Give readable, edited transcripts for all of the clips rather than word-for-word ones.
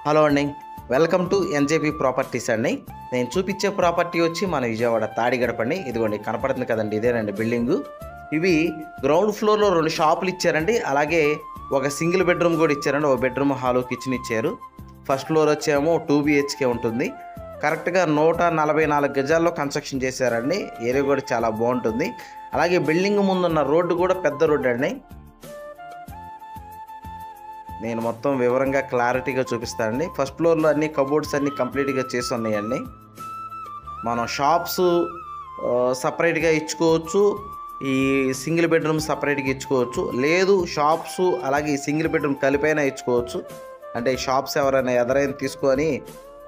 Hello అండి, welcome to NJP properties అండి. నేను చూపించే ప్రాపర్టీ వచ్చి మన విజయవాడ తాడిగడప అండి. ఇదిగోండి కనపడుతుంది కదండి, ఇదేనండి బిల్డింగు. ఇవి గ్రౌండ్ ఫ్లోర్లో 2 షాపులు ఇచ్చారండి. అలాగే ఒక సింగిల్ బెడ్రూమ్ కూడా ఇచ్చారండి. ఒక బెడ్రూమ్, హాలు, కిచెన్ ఇచ్చారు. ఫస్ట్ ఫ్లోర్ వచ్చేమో 2 BHK ఉంటుంది. కరెక్ట్గా 144 గజాల్లో కన్స్ట్రక్షన్ చేశారండి. ఏరియా కూడా చాలా బాగుంటుంది. అలాగే బిల్డింగ్ ముందున్న రోడ్డు కూడా పెద్ద రోడ్డు అండి. నేను మొత్తం వివరంగా క్లారిటీగా చూపిస్తానండి. ఫస్ట్ ఫ్లోర్లో అన్ని కబోర్డ్స్ అన్నీ కంప్లీట్గా చేసి ఉన్నాయండి. మనం షాప్స్ సపరేట్గా ఇచ్చుకోవచ్చు, ఈ సింగిల్ బెడ్రూమ్ సపరేట్గా ఇచ్చుకోవచ్చు. లేదు షాప్స్ అలాగే ఈ సింగిల్ బెడ్రూమ్ కలిపైనా ఇచ్చుకోవచ్చు. అంటే షాప్స్ ఎవరైనా ఎదరైనా తీసుకొని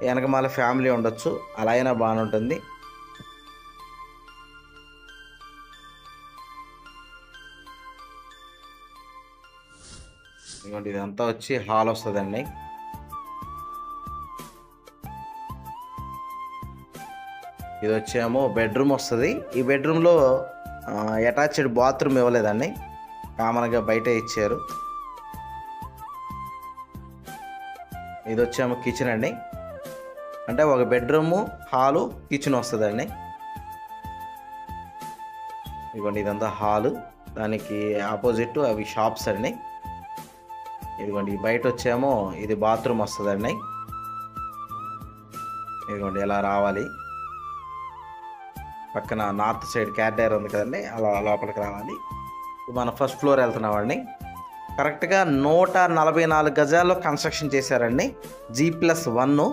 వెనకమాల ఫ్యామిలీ ఉండొచ్చు, అలా అయినా బాగానే ఉంటుంది. ఇదిగోండి ఇదంతా వచ్చి హాల్ వస్తుందండి. ఇది వచ్చేమో బెడ్రూమ్ వస్తుంది. ఈ బెడ్రూమ్లో అటాచ్డ్ బాత్రూమ్ ఇవ్వలేదండి, కామన్గా బయట ఇచ్చారు. ఇది వచ్చేమో కిచెన్ అండి. అంటే ఒక బెడ్రూము, హాలు, కిచెన్ వస్తుందండి. ఇదిగోండి ఇదంతా హాలు, దానికి ఆపోజిట్ అవి షాప్స్ అండి. ఇదిగోండి బయట వచ్చేమో ఇది బాత్రూమ్ వస్తుందండి. ఇదిగోండి ఇలా రావాలి, పక్కన నార్త్ సైడ్ క్యారిడార్ ఉంది కదండి, అలా లోపలికి రావాలి. మన ఫస్ట్ ఫ్లోర్ వెళ్తున్నామండి. కరెక్ట్గా 144 గజాల్లో కన్స్ట్రక్షన్ చేశారండి. G+1.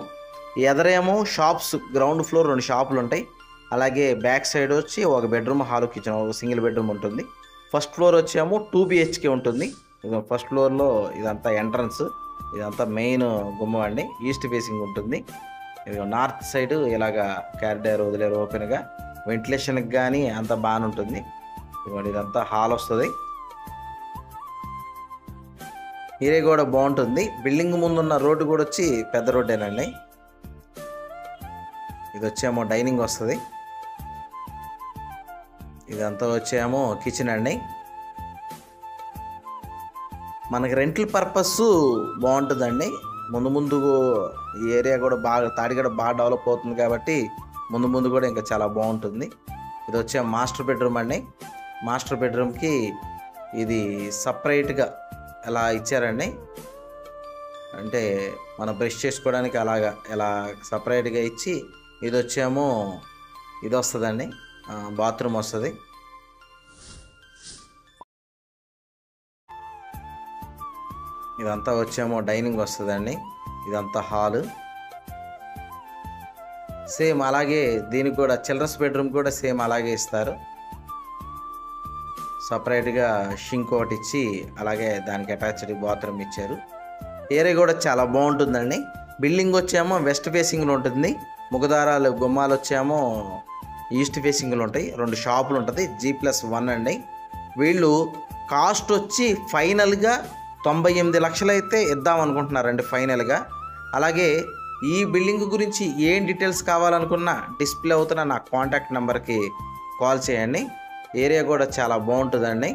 ఎదరేమో షాప్స్, గ్రౌండ్ ఫ్లోర్ 2 షాపులు ఉంటాయి. అలాగే బ్యాక్ సైడ్ వచ్చి ఒక బెడ్రూమ్, హాలు, కిచెన్, ఒక సింగిల్ బెడ్రూమ్ ఉంటుంది. ఫస్ట్ ఫ్లోర్ వచ్చేమో 2 BHK ఉంటుంది. ఫస్ట్ ఫ్లోర్లో ఇదంతా ఎంట్రన్స్, ఇదంతా మెయిన్ గుమ్మం అండి. ఈస్ట్ ఫేసింగ్ ఉంటుంది. ఇది నార్త్ సైడ్ ఇలాగా క్యారిడార్ వదిలేరు ఓపెన్గా, వెంటిలేషన్కి కానీ అంత బాగానే ఉంటుంది. ఇదంతా హాల్ వస్తుంది. ఏరియా కూడా బాగుంటుంది. బిల్డింగ్ ముందున్న రోడ్డు కూడా వచ్చి పెద్ద రోడ్డేనండి. ఇది వచ్చేమో డైనింగ్ వస్తుంది. ఇదంతా వచ్చేమో కిచెన్ అండి. మనకి రెంటల్ పర్పస్ బాగుంటుందండి. ముందు ఈ ఏరియా కూడా బాగా, తాడిగడ బాగా డెవలప్ అవుతుంది కాబట్టి ముందు కూడా ఇంకా చాలా బాగుంటుంది. ఇది వచ్చే మాస్టర్ బెడ్రూమ్ అండి. మాస్టర్ బెడ్రూమ్కి ఇది సపరేట్గా ఎలా ఇచ్చారండి, అంటే మనం బ్రష్ చేసుకోవడానికి అలాగా ఇలా సపరేట్గా ఇచ్చి, ఇది వచ్చేమో ఇది వస్తుందండి, బాత్రూమ్ వస్తుంది. ఇదంతా వచ్చేమో డైనింగ్ వస్తుందండి. ఇదంతా హాలు. సేమ్ అలాగే దీనికి కూడా చిల్డ్రన్స్ బెడ్రూమ్ కూడా సేమ్ అలాగే ఇస్తారు. సపరేట్గా షింక్ ఒకటి ఇచ్చి అలాగే దానికి అటాచ్డ్ బాత్రూమ్ ఇచ్చారు. ఏరియా కూడా చాలా బాగుంటుందండి. బిల్డింగ్ వచ్చేమో వెస్ట్ ఫేసింగ్లో ఉంటుంది. ముఖదారాలు గుమ్మాలు వచ్చేమో ఈస్ట్ ఫేసింగ్లో ఉంటాయి. 2 షాపులు ఉంటుంది. G+1 అండి. వీళ్ళు కాస్ట్ వచ్చి ఫైనల్గా 98 లక్షలు అయితే ఇద్దాం అనుకుంటున్నారండి ఫైనల్గా. అలాగే ఈ బిల్డింగ్ గురించి ఏం డీటెయిల్స్ కావాలనుకున్నా డిస్ప్లే అవుతున్న నా కాంటాక్ట్ నెంబర్కి కాల్ చేయండి. ఏరియా కూడా చాలా బాగుంటుందండి.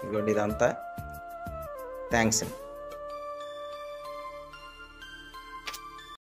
ఇదిగోండి ఇదంతా. థ్యాంక్స్ అండి.